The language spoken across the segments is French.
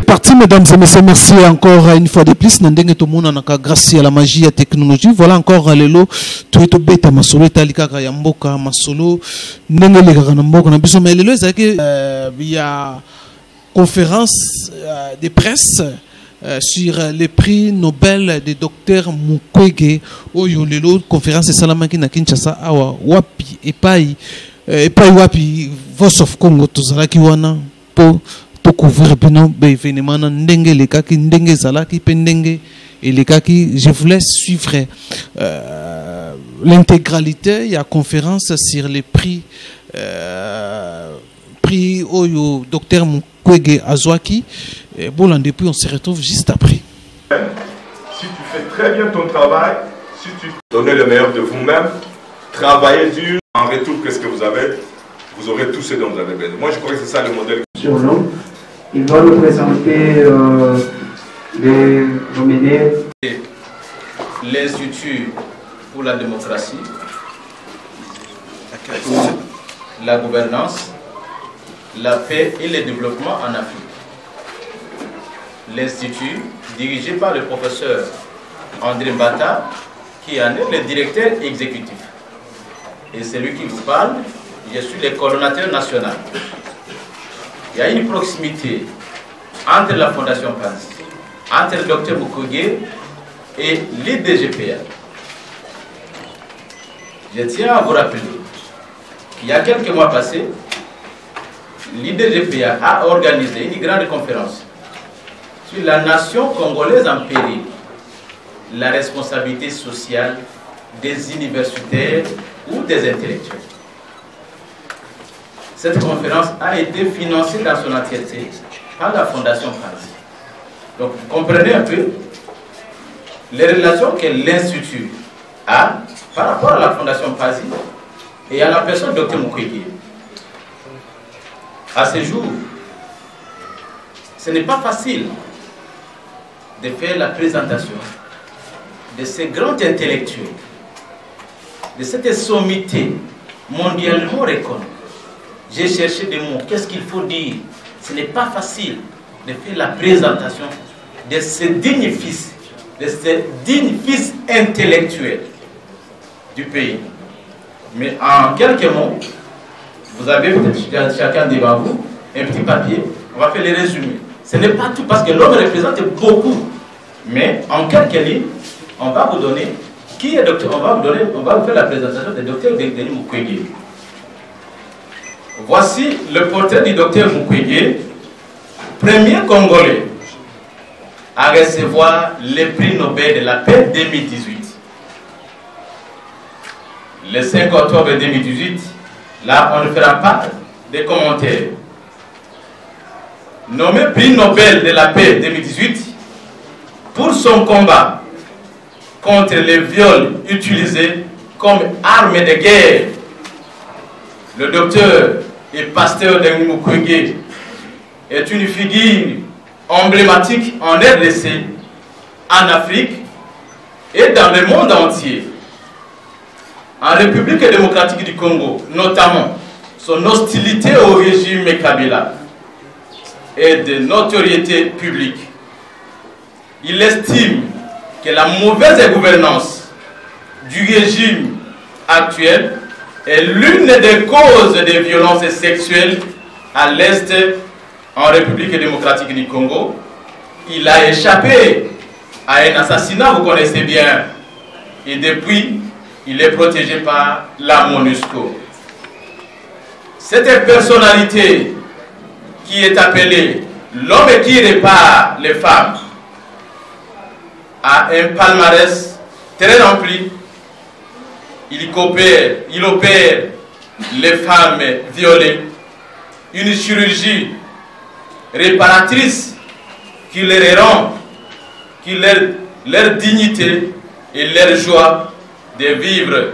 parti, mesdames et messieurs. Merci encore une fois de plus. Grâce à la magie et à la technologie. Voilà encore le lot. Tout est bête. Masolo, Italika, Yamboka, Masolo. Nenele, Ganamboka. Mais le lot, c'est que il y a conférence de presse sur les prix Nobel de Dr Mukwege. Oyo lelo conférence Salamaki na Kinshasa awa wapi epai wapi Voice of Congo tozalaki wana po to couvrir bino be événement ndenge lekaki ndenge zalaki pe ndenge elekaki. Je voulais suivre l'intégralité. Il y a conférence sur les prix prix Oyo Dr Mukwege Azwaki. Bon, depuis on se retrouve juste après. Si tu fais très bien ton travail, si tu donnes le meilleur de vous-même, travaillez dur, en retour, qu'est-ce que vous avez? Vous aurez tout ce dont vous avez besoin. Moi, je crois que c'est ça le modèle. Sur l'eau, il va nous présenter les nominés. L'Institut pour la démocratie, la gouvernance, la paix et le développement en Afrique. L'Institut, dirigé par le professeur André Mbata, qui en est le directeur exécutif. Et c'est lui qui vous parle, je suis le coordonnateur national. Il y a une proximité entre la Fondation Panzi, entre le Dr Mukwege et l'IDGPA. Je tiens à vous rappeler qu'il y a quelques mois passés, l'IDGPA a organisé une grande conférence sur la nation congolaise en péril, la responsabilité sociale des universitaires ou des intellectuels. Cette conférence a été financée dans son entièreté par la Fondation Panzi. Donc vous comprenez un peu les relations que l'Institut a par rapport à la Fondation Panzi et à la personne de Dr Mukwege. À ce jour, ce n'est pas facile de faire la présentation de ces grands intellectuels, de cette sommité mondialement reconnue. J'ai cherché des mots, qu'est-ce qu'il faut dire? Ce n'est pas facile de faire la présentation de ces dignes fils, intellectuels du pays. Mais en quelques mots, vous avez peut-être chacun devant vous un petit papier, on va faire les résumés. Ce n'est pas tout, parce que l'homme représente beaucoup. Mais en quelques lignes, on va vous donner qui est docteur. On va vous faire la présentation du docteur Denis Mukwege. Voici le portrait du docteur Mukwege, premier Congolais à recevoir le prix Nobel de la paix 2018. Le 5 octobre 2018, là on ne fera pas de commentaires. Nommé prix Nobel de la paix 2018 pour son combat contre les viols utilisés comme arme de guerre. Le docteur et pasteur Denis Mukwege est une figure emblématique en RDC, en Afrique et dans le monde entier. En République démocratique du Congo, notamment, son hostilité au régime Kabila et de notoriété publique. Il estime que la mauvaise gouvernance du régime actuel est l'une des causes des violences sexuelles à l'Est en République démocratique du Congo. Il a échappé à un assassinat, vous connaissez bien, et depuis, il est protégé par la MONUSCO. Cette personnalité qui est appelé l'homme qui répare les femmes a un palmarès très rempli. Il opère les femmes violées, une chirurgie réparatrice qui leur rend leur dignité et leur joie de vivre.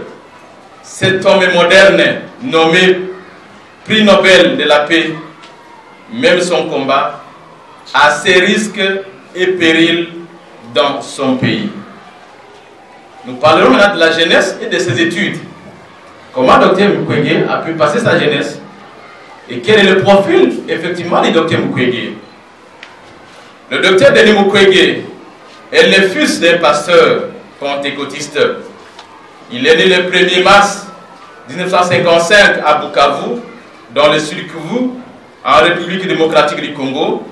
Cet homme moderne nommé prix Nobel de la paix, même son combat, a ses risques et périls dans son pays. Nous parlerons maintenant de la jeunesse et de ses études. Comment Dr Mukwege a pu passer sa jeunesse et quel est le profil effectivement du Dr Mukwege. Le docteur Denis Mukwege est le fils d'un pasteur pentecôtiste. Il est né le 1er mars 1955 à Bukavu, dans le Sud Kivu, en République démocratique du Congo.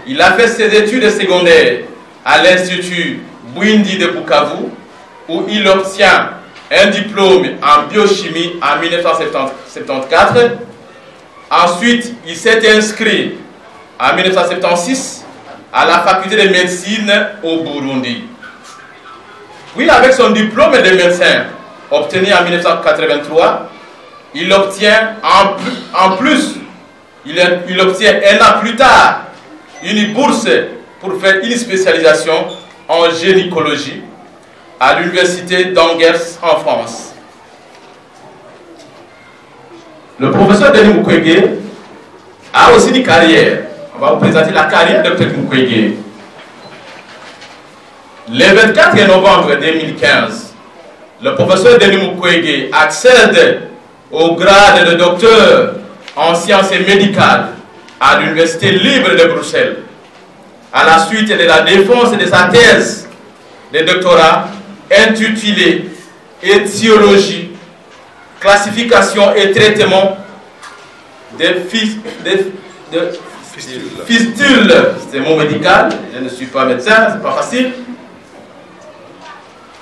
Il a fait ses études secondaires à l'Institut Bwindi de Bukavu, où il obtient un diplôme en biochimie en 1974. Ensuite, il s'est inscrit en 1976 à la faculté de médecine au Burundi. Puis, avec son diplôme de médecin obtenu en 1983, il obtient il obtient un an plus tard une bourse pour faire une spécialisation en gynécologie à l'université d'Angers en France. Le professeur Denis Mukwege a aussi une carrière. On va vous présenter la carrière de Dr Mukwege. Le 24 novembre 2015, le professeur Denis Mukwege accède au grade de docteur en sciences médicales à l'Université libre de Bruxelles, à la suite de la défense de sa thèse de doctorat intitulée Étiologie, classification et traitement des fistules, c'est un mot médical, je ne suis pas médecin, c'est pas facile.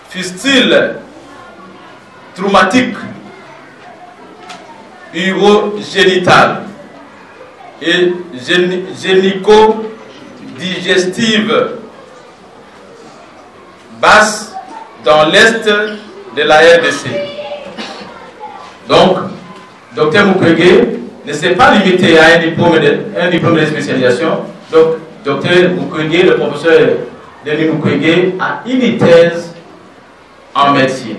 Fistules traumatiques urogénitales et génico-digestives basses dans l'est de la RDC. Donc, Dr Mukwege ne s'est pas limité à un diplôme de spécialisation. Donc, Dr Mukwege, le professeur Denis Mukwege, a une thèse en médecine.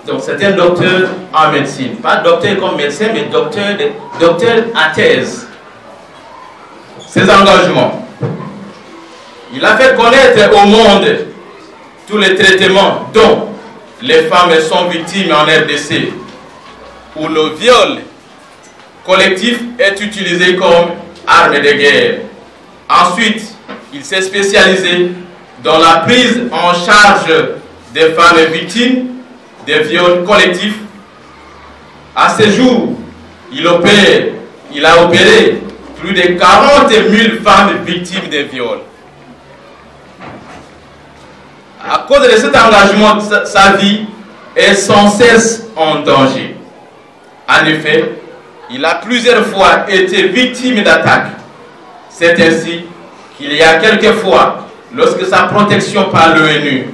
Donc, c'est un docteur en médecine. Pas docteur comme médecin, mais docteur à thèse. Ses engagements. Il a fait connaître au monde tous les traitements dont les femmes sont victimes en RDC, où le viol collectif est utilisé comme arme de guerre. Ensuite, il s'est spécialisé dans la prise en charge des femmes victimes des viols collectifs. À ce jour, il a opéré plus de 40 000 femmes victimes de viols. À cause de cet engagement, sa vie est sans cesse en danger. En effet, il a plusieurs fois été victime d'attaques. C'est ainsi qu'il y a quelques fois, lorsque sa protection par l'ONU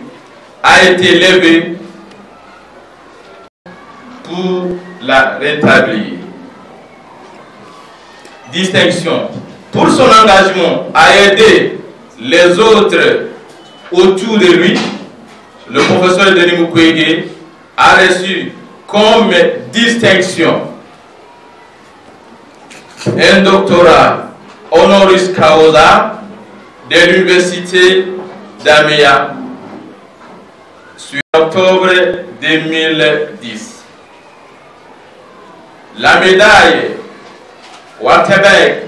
a été levée pour la rétablir. Distinction. Pour son engagement à aider les autres autour de lui, le professeur Denis Mukwege a reçu comme distinction un doctorat honoris causa de l'université d'Amea sur octobre 2010. La médaille Waterberg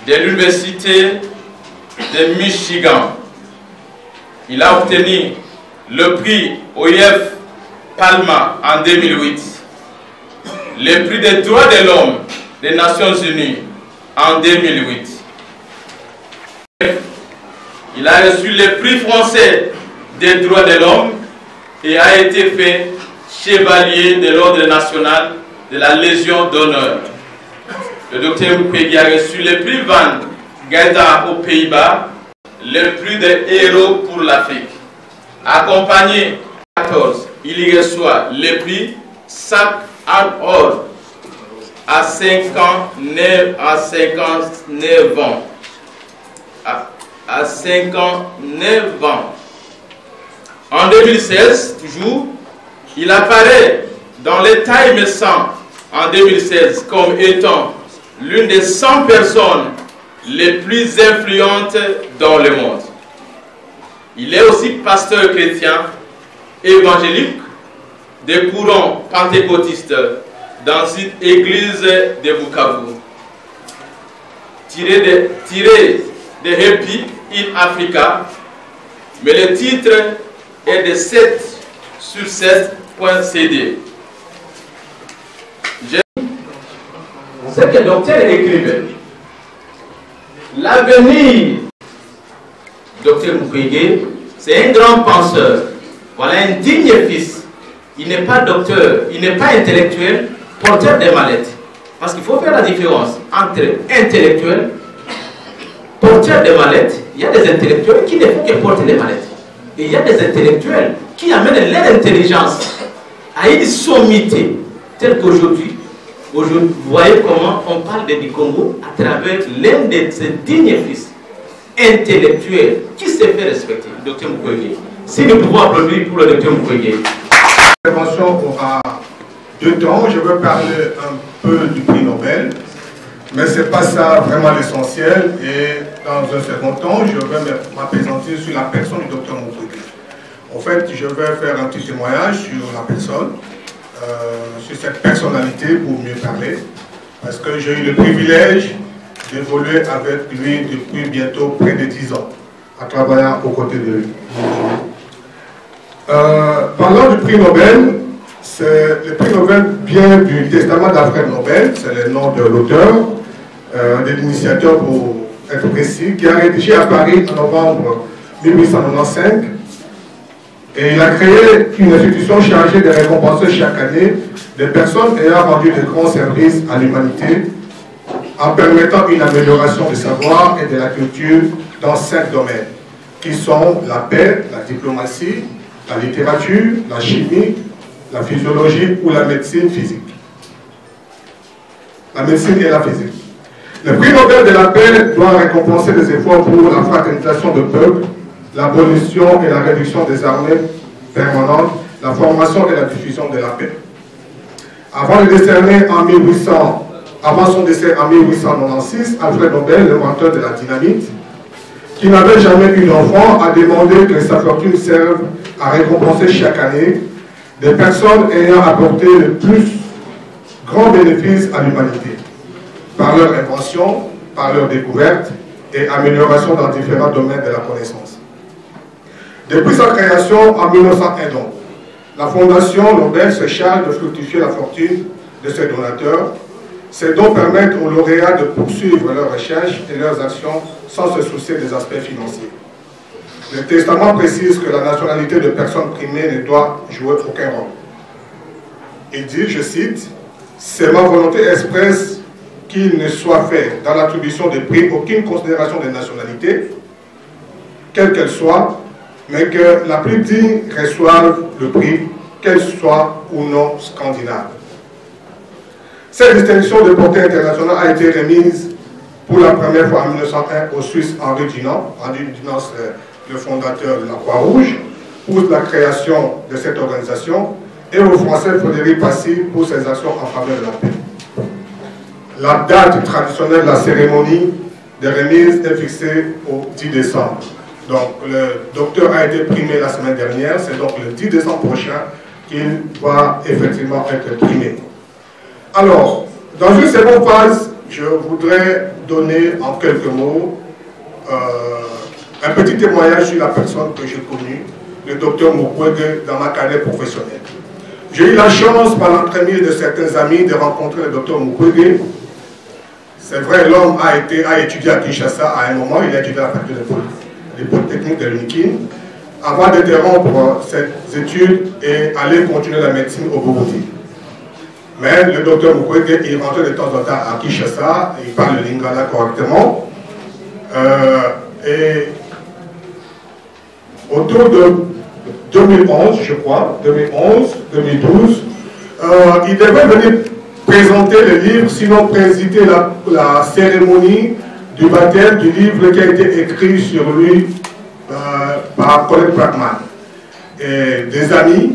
de l'université de Michigan. Il a obtenu le prix OIF Palma en 2008, le prix des droits de l'homme des Nations Unies en 2008. Il a reçu le prix français des droits de l'homme et a été fait chevalier de l'ordre national de la Légion d'honneur. Le docteur Mukwege a reçu le prix Van Gaida aux Pays-Bas, le prix de héros pour l'Afrique. Accompagné 14, il y reçoit le prix Sac en or à 59 ans. À 59 ans. En 2016, toujours, il apparaît dans le Time 100 en 2016 comme étant l'une des 100 personnes les plus influentes dans le monde. Il est aussi pasteur chrétien évangélique des courants pentecôtistes dans une église de Bukavu. Tiré de Happy in Africa, mais le titre est de 7 sur 7.cd. Ce que le docteur écrivait, l'avenir du docteur Mukwege, c'est un grand penseur, voilà un digne fils. Il n'est pas docteur, il n'est pas intellectuel, porteur des mallettes. Parce qu'il faut faire la différence entre intellectuel, porteur des mallettes. Il y a des intellectuels qui ne font que porter des mallettes. Et il y a des intellectuels qui amènent leur intelligence à une sommité telle qu'aujourd'hui. Aujourd'hui, vous voyez comment on parle de du Congo à travers l'un de ses dignes fils intellectuels qui s'est fait respecter, le docteur Mukwege. Si nous pouvons applaudir pour le docteur Mukwege. L'intervention aura 2 temps. Je veux parler un peu du prix Nobel, mais ce n'est pas ça vraiment l'essentiel. Et dans un second temps, je vais m'apaisantir sur la personne du docteur Mukwege. En fait, je vais faire un petit témoignage sur la personne, sur cette personnalité pour mieux parler, parce que j'ai eu le privilège d'évoluer avec lui depuis bientôt près de 10 ans, en travaillant aux côtés de lui. Parlant du prix Nobel, le prix Nobel vient du testament d'Alfred Nobel, c'est le nom de l'auteur, de l'initiateur pour être précis, qui a rédigé à Paris en novembre 1895. Et il a créé une institution chargée de récompenser chaque année des personnes ayant rendu de grands services à l'humanité en permettant une amélioration du savoir et de la culture dans 5 domaines, qui sont la paix, la diplomatie, la littérature, la chimie, la physiologie ou la médecine physique. La médecine et la physique. Le prix Nobel de la paix doit récompenser les efforts pour la fraternisation de peuples, l'abolition et la réduction des armées permanentes, la formation et la diffusion de la paix. Avant son décès en 1896, Alfred Nobel, l'inventeur de la dynamite, qui n'avait jamais eu d'enfant, a demandé que sa fortune serve à récompenser chaque année des personnes ayant apporté le plus grand bénéfice à l'humanité, par leur invention, par leur découverte et amélioration dans différents domaines de la connaissance. Depuis sa création en 1901, la Fondation Nobel se charge de fructifier la fortune de ses donateurs. Ces dons permettent aux lauréats de poursuivre leurs recherches et leurs actions sans se soucier des aspects financiers. Le testament précise que la nationalité de personnes primées ne doit jouer aucun rôle. Il dit, je cite, « C'est ma volonté expresse qu'il ne soit fait dans l'attribution des prix aucune considération des nationalités, quelle qu'elle soit, mais que la plus digne reçoive le prix, qu'elle soit ou non scandinave. » Cette distinction de portée internationale a été remise pour la première fois en 1901 au Suisse Henri Dunant. Henri Dunant, c'est le fondateur de la Croix-Rouge, pour la création de cette organisation, et au Français Frédéric Passy pour ses actions en faveur de la paix. La date traditionnelle de la cérémonie de remise est fixée au 10 décembre. Donc le docteur a été primé la semaine dernière, c'est donc le 10 décembre prochain qu'il va effectivement être primé. Alors, dans une seconde phase, je voudrais donner en quelques mots un petit témoignage sur la personne que j'ai connue, le docteur Mukwege, dans ma carrière professionnelle. J'ai eu la chance, par l'entremise de certains amis, de rencontrer le docteur Mukwege. C'est vrai, l'homme a étudié à Kinshasa à un moment, il a étudié à la faculté de Polytechnique de l'UNIKIN, avant d'interrompre ses études et aller continuer la médecine au Burundi. Mais le docteur Mukwege, il rentrait de temps en temps à Kinshasa, il parle le lingala correctement. Et autour de 2011, je crois, 2011, 2012, il devait venir présenter le livre, sinon présider la cérémonie du baptême du livre qui a été écrit sur lui par Colette Brackman. Et des amis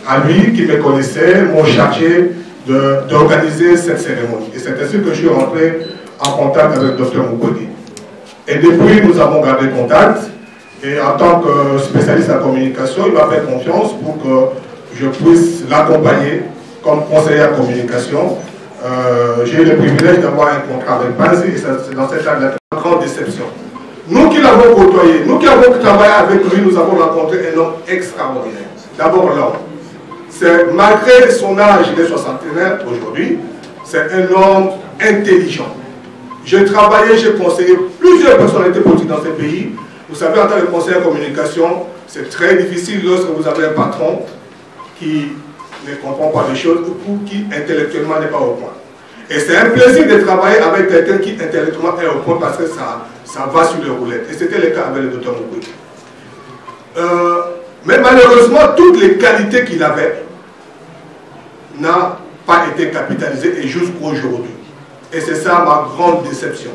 à lui qui me connaissaient m'ont chargé d'organiser cette cérémonie. Et c'est ainsi que je suis rentré en contact avec le Dr Mukwege. Et depuis, nous avons gardé contact. Et en tant que spécialiste en communication, il m'a fait confiance pour que je puisse l'accompagner comme conseiller en communication. J'ai eu le privilège d'avoir un contrat avec Banzi et c'est dans cette année une grande déception. nous qui l'avons côtoyé, nous qui avons travaillé avec lui, nous avons rencontré un homme extraordinaire. D'abord l'homme. C'est malgré son âge, il est soixantenaire aujourd'hui, c'est un homme intelligent. J'ai travaillé, j'ai conseillé plusieurs personnalités politiques dans ce pays. Vous savez, en tant que conseiller en communication, c'est très difficile lorsque vous avez un patron qui ne comprend pas les choses ou qui intellectuellement n'est pas au point. Et c'est un plaisir de travailler avec quelqu'un qui intellectuellement est au point parce que ça va sur les roulettes. Et c'était le cas avec le docteur Mukwege. Mais malheureusement, toutes les qualités qu'il avait n'ont pas été capitalisées et jusqu'aujourd'hui. Et c'est ça ma grande déception.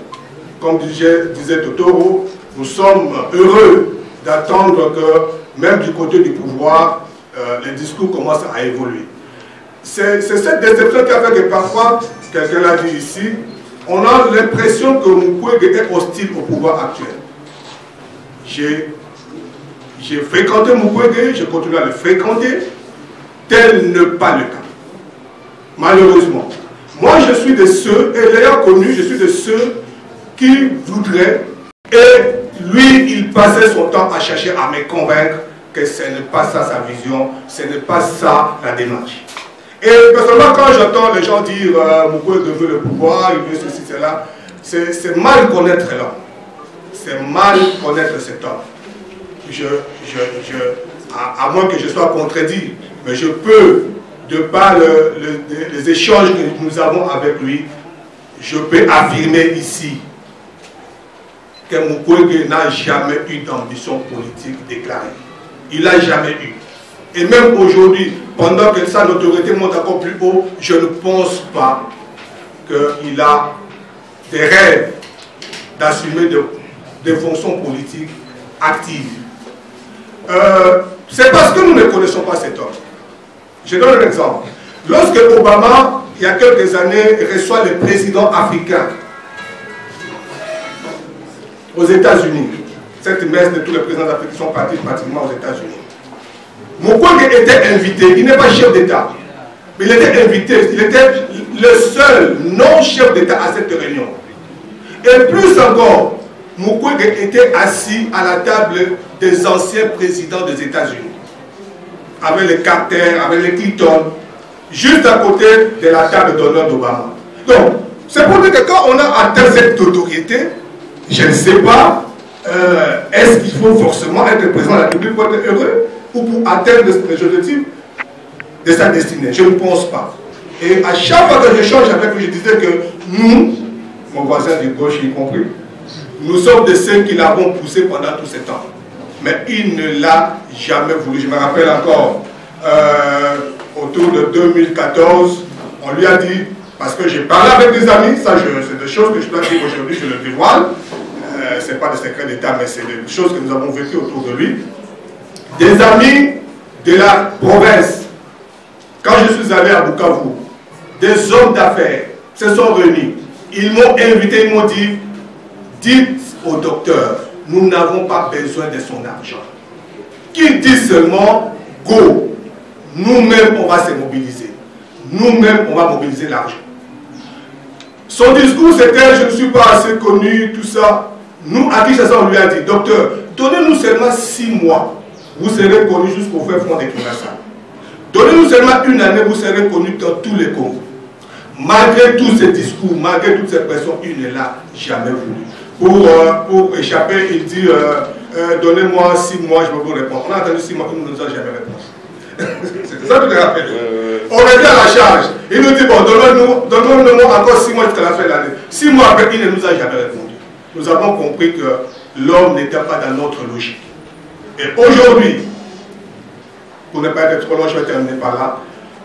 Comme disait Totoro, nous sommes heureux d'attendre que même du côté du pouvoir, les discours commencent à évoluer. C'est cette déception qui a fait que parfois, quelqu'un l'a dit ici, on a l'impression que Mukwege est hostile au pouvoir actuel. J'ai fréquenté Mukwege, je continue à le fréquenter, tel n'est pas le cas. Malheureusement. Moi, je suis de ceux, et l'ayant connu, je suis de ceux qui voudraient, et lui, il passait son temps à chercher à me convaincre que ce n'est pas ça sa vision, ce n'est pas ça la démarche. Et personnellement, quand j'entends les gens dire Mukwege veut le pouvoir, il veut ceci, cela, c'est mal connaître l'homme. C'est mal connaître cet homme. À moins que je sois contredit, mais je peux, de par les échanges que nous avons avec lui, je peux affirmer ici que Mukwege n'a jamais eu d'ambition politique déclarée. Il n'a jamais eu. Et même aujourd'hui, pendant que sa notoriété monte encore plus haut, je ne pense pas qu'il a des rêves d'assumer des fonctions politiques actives. C'est parce que nous ne connaissons pas cet homme. Je donne un exemple. Lorsque Obama, il y a quelques années, reçoit les présidents africains aux États-Unis, cette messe de tous les présidents africains sont partis pratiquement aux États-Unis. Mukwege était invité, il n'est pas chef d'État, mais il était invité, il était le seul non-chef d'État à cette réunion. Et plus encore, Mukwege était assis à la table des anciens présidents des États-Unis, avec les Carter, avec les Clinton, juste à côté de la table d'honneur d'Obama. Donc, c'est pour dire que quand on a atteint cette notoriété, je ne sais pas, est-ce qu'il faut forcément être président de la République pour être heureux ou pour atteindre les objectifs de sa destinée? Je ne pense pas. Et à chaque fois que j'échange avec lui, je disais que nous, mon voisin de gauche y compris, nous sommes de ceux qui l'avons poussé pendant tout ce temps. Mais il ne l'a jamais voulu. Je me rappelle encore, autour de 2014, on lui a dit, parce que j'ai parlé avec des amis, ça c'est des choses que je dois dire aujourd'hui, je le dévoile, ce n'est pas des secrets d'État, mais c'est des choses que nous avons vécues autour de lui. Des amis de la province, quand je suis allé à Bukavu, des hommes d'affaires se sont réunis. Ils m'ont invité, ils m'ont dit, dites au docteur, nous n'avons pas besoin de son argent. Qu'il dise seulement, go, nous-mêmes on va se mobiliser. Nous-mêmes on va mobiliser l'argent. Son discours c'était, je ne suis pas assez connu, tout ça. Nous, à Kinshasa, on lui a dit, docteur, donnez-nous seulement 6 mois. Vous serez connu jusqu'au fin fond de Kinshasa. Donnez-nous seulement 1 année, vous serez connu dans tous les Congos. Malgré tous ces discours, malgré toutes ces pressions, il ne l'a jamais voulu. Pour échapper, il dit, donnez-moi 6 mois, je vais vous répondre. On a attendu 6 mois, il ne nous a jamais répondu. C'est ça que je te rappelle. On revient à la charge. Il nous dit, bon, donnez-nous encore 6 mois jusqu'à la fin de l'année. 6 mois après, il ne nous a jamais répondu. Nous avons compris que l'homme n'était pas dans notre logique. Et aujourd'hui, pour ne pas être trop long, je vais terminer par là.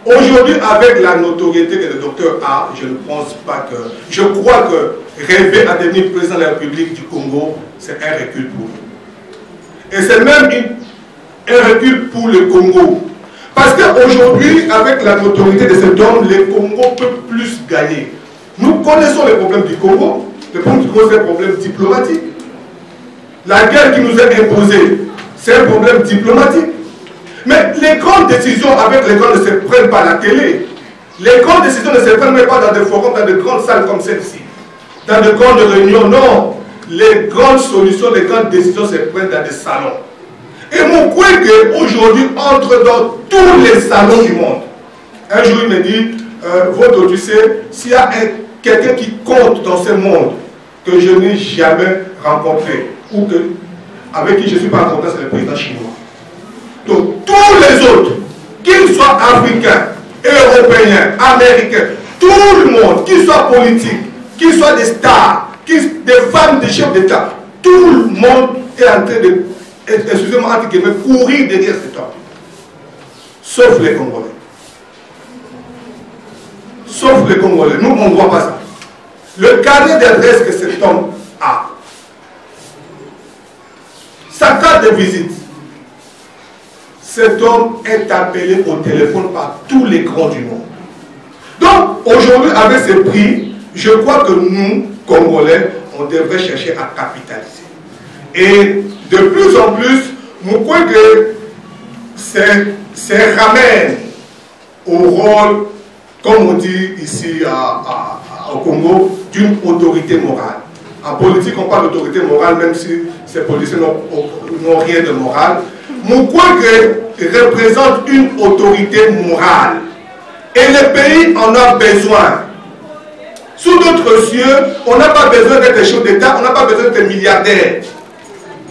Aujourd'hui, avec la notoriété que le docteur a, je ne pense pas que... Je crois que rêver à devenir président de la République du Congo, c'est un recul pour lui. Et c'est même un recul pour le Congo. Parce qu'aujourd'hui, avec la notoriété de cet homme, le Congo peut plus gagner. Nous connaissons les problèmes du Congo. Le problème du Congo, c'est un problème diplomatique. La guerre qui nous est imposée, c'est un problème diplomatique. Mais les grandes décisions avec les grands ne se prennent pas à la télé. Les grandes décisions ne se prennent même pas dans des forums, dans de grandes salles comme celle-ci. Dans de grandes réunions, non. les grandes solutions, les grandes décisions se prennent dans des salons. Et Mukwege, aujourd'hui, entre dans tous les salons du monde. Un jour, il me dit, Voto, tu sais, s'il y a quelqu'un qui compte dans ce monde que je n'ai jamais rencontré, ou avec qui je ne suis pas rencontré, c'est le président chinois. Donc, tous les autres, qu'ils soient africains, européens, américains, tout le monde, qu'ils soient politiques, qu'ils soient des stars, des femmes, des chefs d'État, tout le monde est en train de, excusez-moi, entre guillemets, courir derrière cet homme. Sauf les Congolais. Sauf les Congolais. Nous, on ne voit pas ça. Le carnet d'adresse que cet homme a, sa carte de visite, cet homme est appelé au téléphone par tous les grands du monde. Donc, aujourd'hui, avec ce prix, je crois que nous, Congolais, on devrait chercher à capitaliser. Et de plus en plus, Mukwege se ramène au rôle, comme on dit ici au Congo, d'une autorité morale. En politique, on parle d'autorité morale, même si ces politiciens n'ont rien de moral. Mukwege représente une autorité morale. Et le pays en a besoin. Sous d'autres cieux, on n'a pas besoin d'être chef d'État, on n'a pas besoin d'être milliardaire.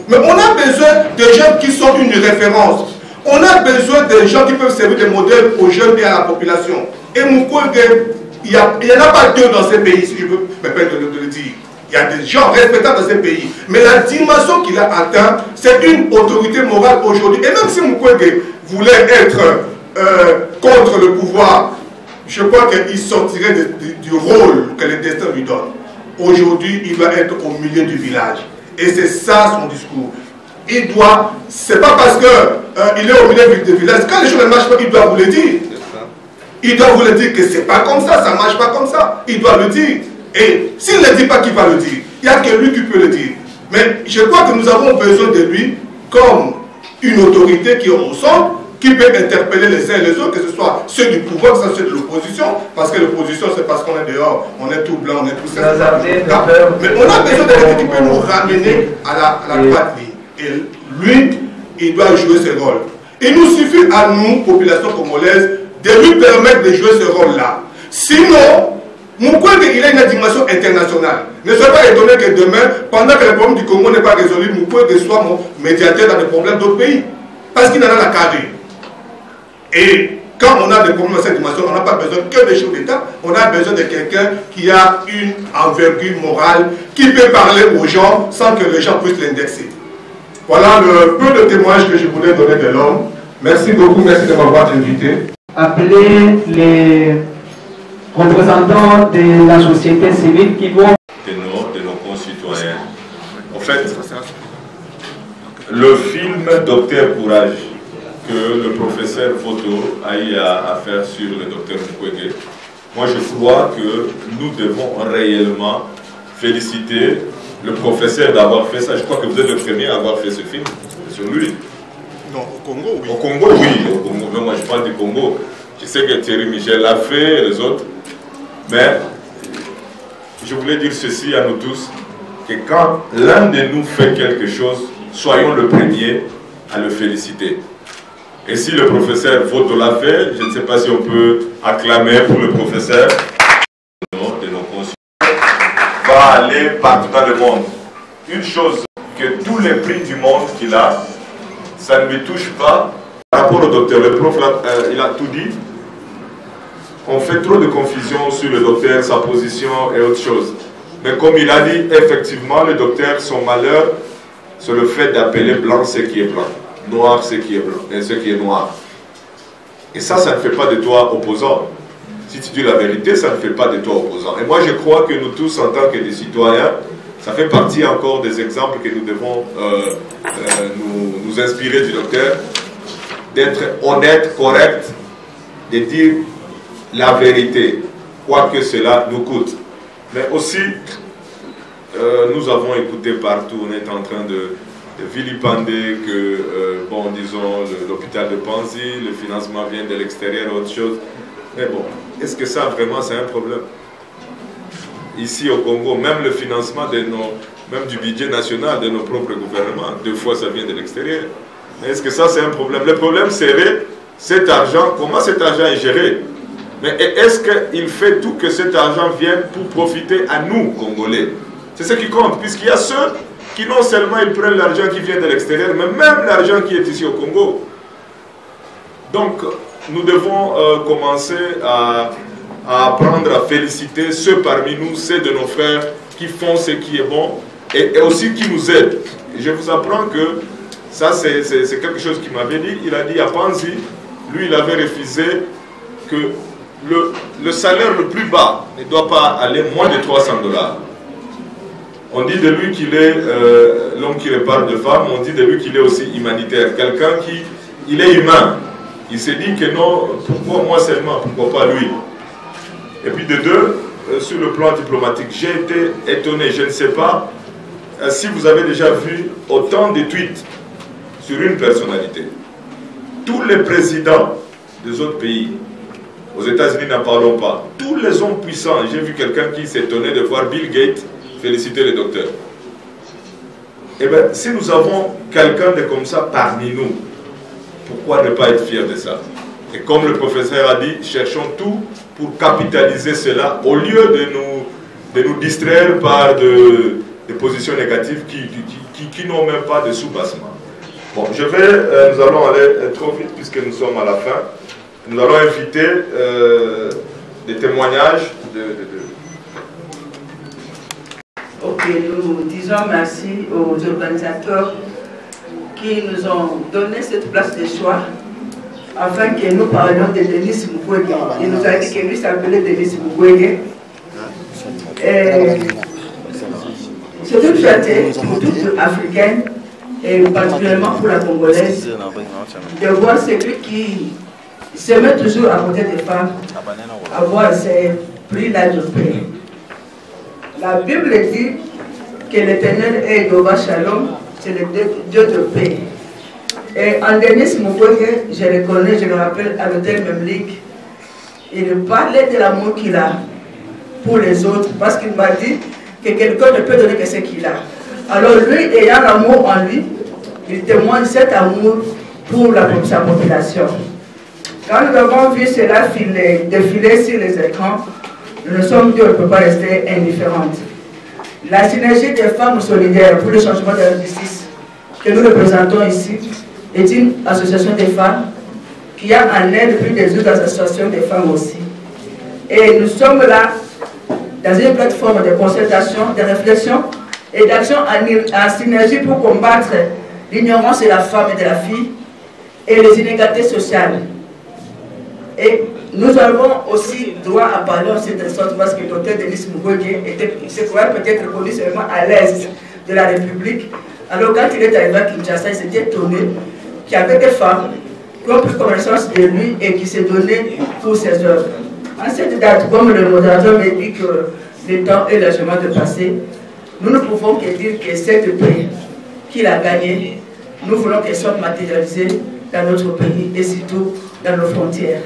Mais on a besoin de gens qui sont une référence. On a besoin de gens qui peuvent servir de modèle aux jeunes et à la population. Et Mukwege, il n'y en a pas deux dans ce pays, si je peux me permettre de le dire. Il y a des gens respectables dans ce pays. Mais la dimension qu'il a atteint, c'est une autorité morale aujourd'hui. Et même si Mukwege voulait être contre le pouvoir, je crois qu'il sortirait du rôle que le destin lui donne. Aujourd'hui, il doit être au milieu du village. Et c'est ça son discours. Il doit, c'est pas parce qu'il est au milieu du village, quand les choses ne marchent pas, il doit vous le dire. Il doit vous le dire que c'est pas comme ça ne marche pas comme ça. Il doit le dire. Et s'il ne le dit pas, qui va le dire? Il n'y a que lui qui peut le dire. Mais je crois que nous avons besoin de lui comme une autorité qui est au centre, qui peut interpeller les uns et les autres, que ce soit ceux du pouvoir, que ce soit ceux de l'opposition, parce que l'opposition, c'est parce qu'on est dehors, on est tout blanc, on est tout ça. Mais on a besoin de quelqu'un qui peut nous ramener à la droite ligne. Et lui, il doit jouer ce rôle. Il nous suffit à nous, population congolaise, de lui permettre de jouer ce rôle-là. Sinon, Mukwege, il a une dimension internationale. Ne soyez pas étonné que demain, pendant que le problème du Congo n'est pas résolu, Mukwege soit mon médiateur dans les problèmes d'autres pays. Parce qu'il en a la carré. Et quand on a des problèmes dans cette dimension, on n'a pas besoin que de chefs d'État, on a besoin de quelqu'un qui a une envergure morale, qui peut parler aux gens sans que les gens puissent l'indexer. Voilà le peu de témoignages que je voulais donner de l'homme. Merci beaucoup, merci de m'avoir invité. Appeler les représentants de la société civile qui vont... De nos concitoyens. En fait, le film Docteur Courage que le professeur Voto a eu à faire sur le docteur Mukwege, moi je crois que nous devons réellement féliciter le professeur d'avoir fait ça. Je crois que vous êtes le premier à avoir fait ce film sur lui. Non, au Congo, oui. Au Congo, oui. Au Congo. Mais moi, je parle du Congo. Je sais que Thierry Michel l'a fait, et les autres. Mais je voulais dire ceci à nous tous, que quand l'un de nous fait quelque chose, soyons le premier à le féliciter. Et si le professeur Voto l'a fait, je ne sais pas si on peut acclamer pour le professeur. De nos concitoyens va aller partout dans le monde. Une chose, que tous les prix du monde qu'il a, ça ne lui touche pas. Par rapport au docteur, le prof, il a tout dit. On fait trop de confusion sur le docteur, sa position et autre chose. Mais comme il a dit, effectivement, le docteur, son malheur, c'est le fait d'appeler blanc ce qui est blanc, noir ce qui est blanc, et ce qui est noir. Et ça ne fait pas de toi opposant. Si tu dis la vérité, ça ne fait pas de toi opposant. Et moi, je crois que nous tous, en tant que des citoyens, ça fait partie encore des exemples que nous devons nous inspirer du docteur, d'être honnête, correct, de dire la vérité, quoi que cela nous coûte. Mais aussi, nous avons écouté partout, on est en train de vilipender que, bon, disons, l'hôpital de Panzi, le financement vient de l'extérieur, autre chose. Mais bon, est-ce que ça, vraiment, c'est un problème? ici au Congo, même le financement de même du budget national de nos propres gouvernements, 2 fois ça vient de l'extérieur. Est-ce que ça c'est un problème? Le problème serait cet argent, comment cet argent est géré? Mais est-ce qu'il fait tout que cet argent vienne pour profiter à nous, Congolais? C'est ce qui compte, puisqu'il y a ceux qui non seulement ils prennent l'argent qui vient de l'extérieur, mais même l'argent qui est ici au Congo. Donc, nous devons commencer à apprendre à féliciter ceux parmi nous, ceux de nos frères qui font ce qui est bon et aussi qui nous aident. Et je vous apprends que ça, c'est quelque chose qu'il m'avait dit. Il a dit à Panzi, lui, il avait refusé que le salaire le plus bas ne doit pas aller moins de 300 $. On dit de lui qu'il est l'homme qui répare de femmes, on dit de lui qu'il est aussi humanitaire. Quelqu'un il est humain. Il s'est dit que non, pourquoi moi seulement, pourquoi pas lui? Et puis de deux, sur le plan diplomatique, j'ai été étonné, je ne sais pas si vous avez déjà vu autant de tweets sur une personnalité. Tous les présidents des autres pays, aux États-Unis n'en parlons pas, tous les hommes puissants, j'ai vu quelqu'un qui s'étonnait de voir Bill Gates féliciter le docteur. Eh bien, si nous avons quelqu'un de comme ça parmi nous, pourquoi ne pas être fier de ça? Et comme le professeur a dit, cherchons tout pour capitaliser cela au lieu de nous distraire par des positions négatives qui n'ont même pas de sous-bassement. Bon, nous allons aller trop vite puisque nous sommes à la fin. Nous allons inviter des témoignages Ok, nous disons merci aux organisateurs qui nous ont donné cette place de choix afin que nous parlions de Denis Mukwege. Il nous a dit que lui s'appelait Denis Mukwege. C'est une fierté pour toute africaine et particulièrement pour la Congolaise de voir celui qui se met toujours à côté des femmes, avoir ces prix-là de paix. La Bible dit que l'Éternel est Jehovah Shalom, c'est le Dieu de paix. Et en Denis Mukwege, je le connais, je le rappelle, à l'hôtel Memlik, il parlait de l'amour qu'il a pour les autres, parce qu'il m'a dit que quelqu'un ne peut donner que ce qu'il a. Alors lui, ayant l'amour en lui, il témoigne cet amour pour sa population. Quand nous avons vu cela défiler sur les écrans, nous ne sommes dit qu'on ne peut pas rester indifférentes. La synergie des femmes solidaires pour le changement de la justice que nous représentons ici est une association des femmes qui a en aide plus des autres associations des femmes aussi. Et nous sommes là dans une plateforme de concertation, de réflexion et d'action en synergie pour combattre l'ignorance de la femme et de la fille et les inégalités sociales. Et nous avons aussi droit à parler en cette sorte parce que le docteur Denis Mukwege se croyait peut-être connu seulement à l'est de la République. Alors quand il est arrivé à Kinshasa, il s'était étonné qu'il y avait des femmes qui ont pris connaissance de lui et qui s'est donné pour ses œuvres. En cette date, comme le modérateur m'a dit que le temps est largement dépassé, nous ne pouvons que dire que cette paix qu'il a gagnée, nous voulons qu'elle soit matérialisée dans notre pays et surtout dans nos frontières,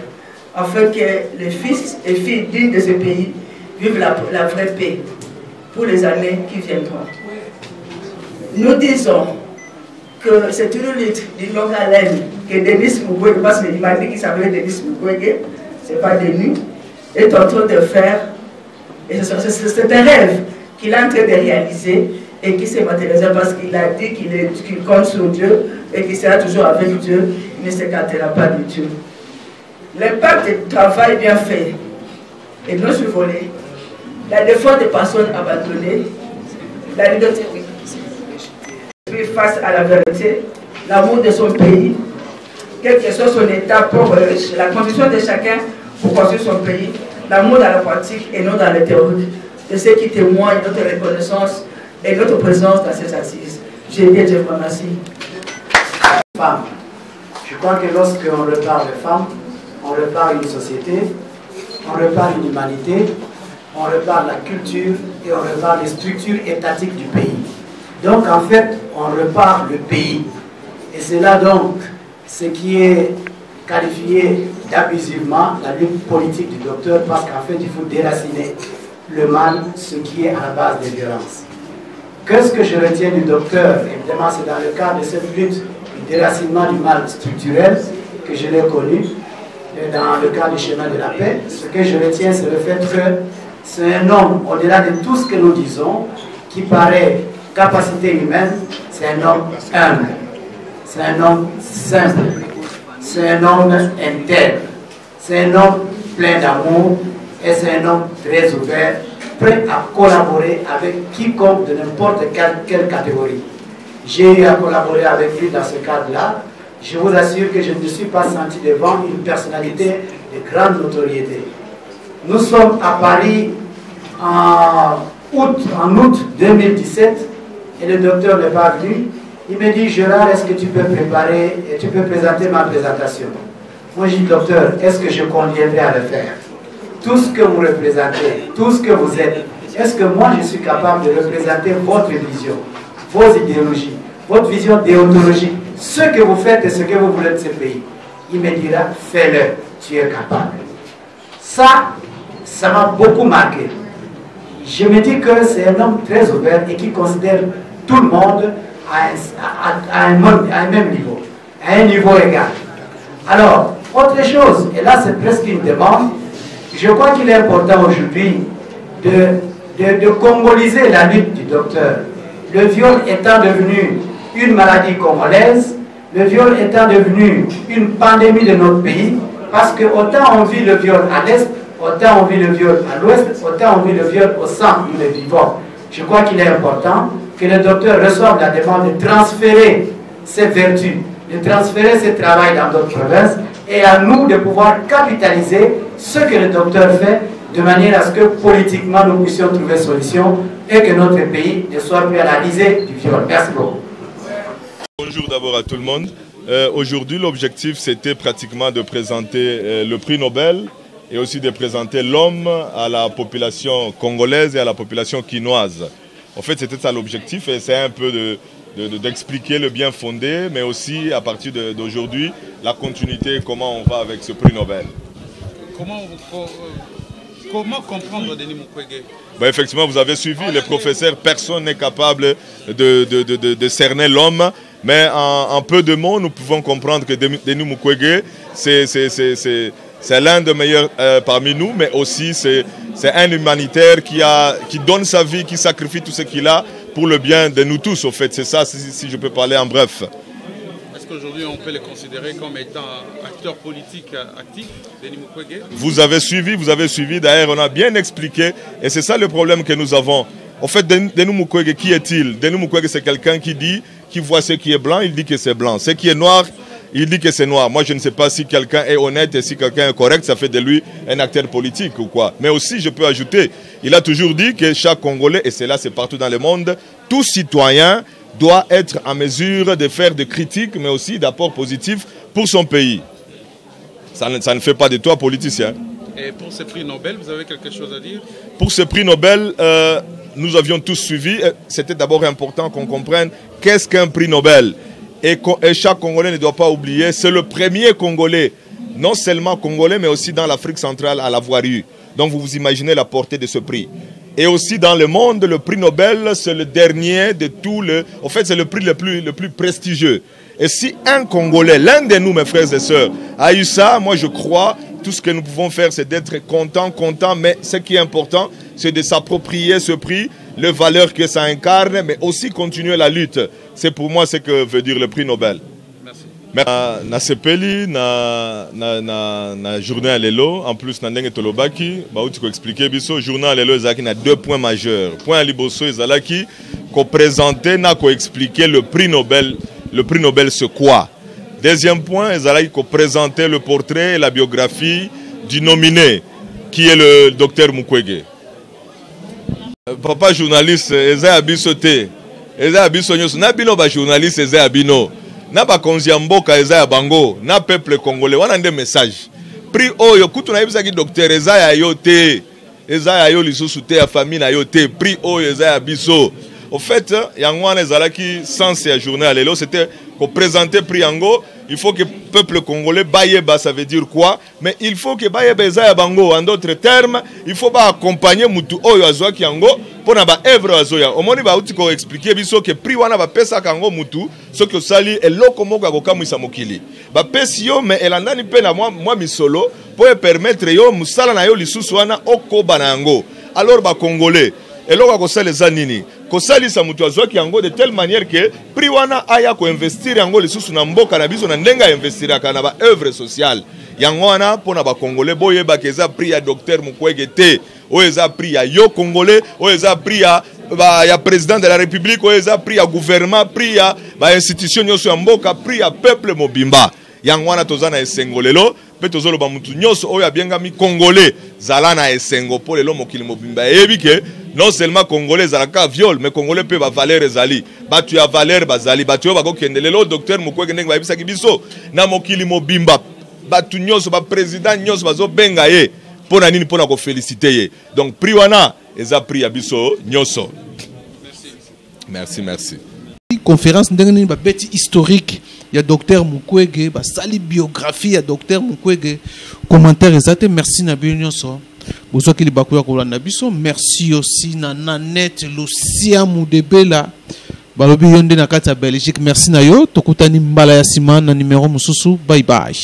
afin que les fils et filles dignes de ce pays vivent la vraie paix pour les années qui viendront. Nous disons que c'est une lutte d'une longue haleine que Denis Mukwege, parce qu'il m'a dit qu'il s'appelait Denis Mukwege, c'est pas Denis, est en train de faire, et c'est un rêve qu'il est en train de réaliser et qui s'est matérialisé parce qu'il a dit qu'il compte sur Dieu et qu'il sera toujours avec Dieu, il ne s'écartera pas de Dieu. L'impact du travail bien fait est non survolé, la défense des personnes abandonnées, la liberté face à la vérité, l'amour de son pays, quel que soit son état pauvre, la condition de chacun pour construire son pays, l'amour dans la pratique et non dans la théorie, de ceux qui témoignent de notre reconnaissance et notre présence dans ces assises. J'ai bien dit merci. Femmes. Je crois que lorsqu'on repart de femmes, on repart une société, on repart une humanité, on repart la culture et on repart les structures étatiques du pays. Donc en fait, on repart le pays. Et c'est là donc ce qui est qualifié d'abusivement la lutte politique du docteur, parce qu'en fait, il faut déraciner le mal, ce qui est à la base des violences. Qu'est-ce que je retiens du docteur? Évidemment, c'est dans le cadre de cette lutte du déracinement du mal structurel que je l'ai connu, dans le cadre du chemin de la paix. Ce que je retiens, c'est le fait que c'est un homme, au-delà de tout ce que nous disons, qui paraît capacité humaine, c'est un homme humble, c'est un homme simple, c'est un homme intègre, c'est un homme plein d'amour et c'est un homme très ouvert, prêt à collaborer avec quiconque de n'importe quelle catégorie. J'ai eu à collaborer avec lui dans ce cadre-là. Je vous assure que je ne me suis pas senti devant une personnalité de grande notoriété. Nous sommes à Paris en août 2017 et le docteur n'est pas venu. Il me dit, Gérard, est-ce que tu peux préparer et tu peux présenter ma présentation? Moi, je dis, docteur, est-ce que je conviendrai à le faire? Tout ce que vous représentez, tout ce que vous êtes, est-ce que moi, je suis capable de représenter votre vision, vos idéologies, votre vision déontologique, ce que vous faites et ce que vous voulez de ce pays? Il me dira, fais-le, tu es capable. Ça m'a beaucoup marqué. Je me dis que c'est un homme très ouvert et qui considère tout le monde à un même niveau, à un niveau égal. Alors, autre chose, et là c'est presque une demande, je crois qu'il est important aujourd'hui de congoliser la lutte du docteur. Le viol étant devenu une maladie congolaise, le viol étant devenu une pandémie de notre pays, parce que autant on vit le viol à l'est, autant on vit le viol à l'ouest, autant on vit le viol au centre où nous vivons. Je crois qu'il est important que le docteur reçoive la demande de transférer ses vertus, de transférer ses travail dans d'autres provinces, et à nous de pouvoir capitaliser ce que le docteur fait, de manière à ce que politiquement nous puissions trouver solution et que notre pays ne soit plus à la risée du viol. Merci beaucoup. Bonjour d'abord à tout le monde. Aujourd'hui, l'objectif, c'était pratiquement de présenter le prix Nobel et aussi de présenter l'homme à la population congolaise et à la population quinoise. En fait, c'était ça l'objectif et c'est un peu d'expliquer le bien fondé, mais aussi à partir d'aujourd'hui, la continuité, comment on va avec ce prix Nobel. Comment comprendre Denis Mukwege? Effectivement, vous avez suivi, les professeurs, personne n'est capable de cerner l'homme, mais en peu de mots, nous pouvons comprendre que Denis Mukwege, c'est l'un des meilleurs parmi nous, mais aussi c'est un humanitaire qui donne sa vie, qui sacrifie tout ce qu'il a pour le bien de nous tous, au fait. C'est ça, si je peux parler en bref. Est-ce qu'aujourd'hui on peut le considérer comme étant acteur politique actif, Denis Mukwege? Vous avez suivi, d'ailleurs on a bien expliqué, et c'est ça le problème que nous avons. En fait, Denis Mukwege, qui est-il? Denis Mukwege, c'est quelqu'un qui voit ce qui est blanc, il dit que c'est blanc. Ce qui est noir, il dit que c'est noir. Moi, je ne sais pas si quelqu'un est honnête et si quelqu'un est correct, ça fait de lui un acteur politique ou quoi. Mais aussi, je peux ajouter, il a toujours dit que chaque Congolais, et c'est là, c'est partout dans le monde, tout citoyen doit être en mesure de faire des critiques, mais aussi d'apports positifs pour son pays. Ça ne fait pas de toi politicien. Et pour ce prix Nobel, vous avez quelque chose à dire? Pour ce prix Nobel, nous avions tous suivi. C'était d'abord important qu'on comprenne qu'est-ce qu'un prix Nobel. Et chaque Congolais ne doit pas oublier, c'est le premier Congolais, non seulement Congolais, mais aussi dans l'Afrique centrale à l'avoir eu. Donc vous vous imaginez la portée de ce prix. Et aussi dans le monde, le prix Nobel, c'est le dernier de tous les... En fait, c'est le prix le plus prestigieux. Et si un Congolais, l'un de nous, mes frères et sœurs, a eu ça, moi je crois, tout ce que nous pouvons faire, c'est d'être content, mais ce qui est important, c'est de s'approprier ce prix, les valeurs que ça incarne, mais aussi continuer la lutte. C'est pour moi ce que veut dire le prix Nobel. Merci. Na sepeli na journée lelo en plus na ndenge tolobaki ba uti ko expliquer biso journée lelo ezaki na deux points majeurs. Point liboso ezalaki ko présenter na ko expliquer le prix Nobel c'est quoi. Deuxième point ezalaki ko présenter le portrait et la biographie du nominé qui est le docteur Mukwege. Papa journaliste eza biso te. Eza biso nyoso na bino ba journaliste eza bino. Na ba konzi ya mboka eza ya bango na peuple congolais wana nde message prix oyo kutu na yebisa ki docteur eza ya yo te eza ya yo lisusu te ya famille na yo te prix oyo eza ya biso. Au fait yango wana ezalaki sens ya journée lelo c'était ko présenter prix yango il faut que le peuple congolais Bayeba, ça veut dire quoi? Mais il faut que Bayeba Zaya Bango, en d'autres termes, il faut pas accompagner Mutu Oyo Azoa Kiango pour na ba œuvre Azoya. Au moment où tu expliquer biso que prix wana ba pesa kango Mutu, ce que sali et lokomoka kokamwisa mokili. Ba pesi yo mais elandani pe na moi misolo pour permettre yo musala na yo lisusu wana okoba na yango. Alors ba congolais et là ko sala zanini ko sali sa mutu azoki yango de telle manière que prix wana aya ko investir yango lisusu na mboka na biso na ndenga investir kana ba œuvre sociale yango wana pona ba congolais boye ba keza prix ya docteur Mukwege te o eza prix ya yo congolais o eza prix ya président de la république o eza prix ya gouvernement prix ya ba institution nyoso ya mboka prix ya peuple mobimba yango wana tozana esengolelo pe tozolo ba mutu nyoso oyo abienga mi congolais zala na esengo po lelo mokili mobimba yebi ke non seulement congolais zalaka viol mais congolais pe ba valeur ezali batu ya valeur bazali batu yo bakokende lelo docteur Mukwege ndenge bayebisa kibiso na mokili mobimba batu nyoso ba président nyoso bazo benga ye pona nini pona ko féliciter ye donc prix wana eza prix ya biso nyoso. Merci. Conférence ndenge ba beti historique ya docteur Mukwege ba sali biographie ya docteur Mukwege commentaire exact merci na bionso bozoki libaku ya kolanda biso merci aussi na Nanette Lucia Mudebela balobi yonde na kati ya Belgique merci na yo tokutani mbala ya sima na numéro mususu bye bye.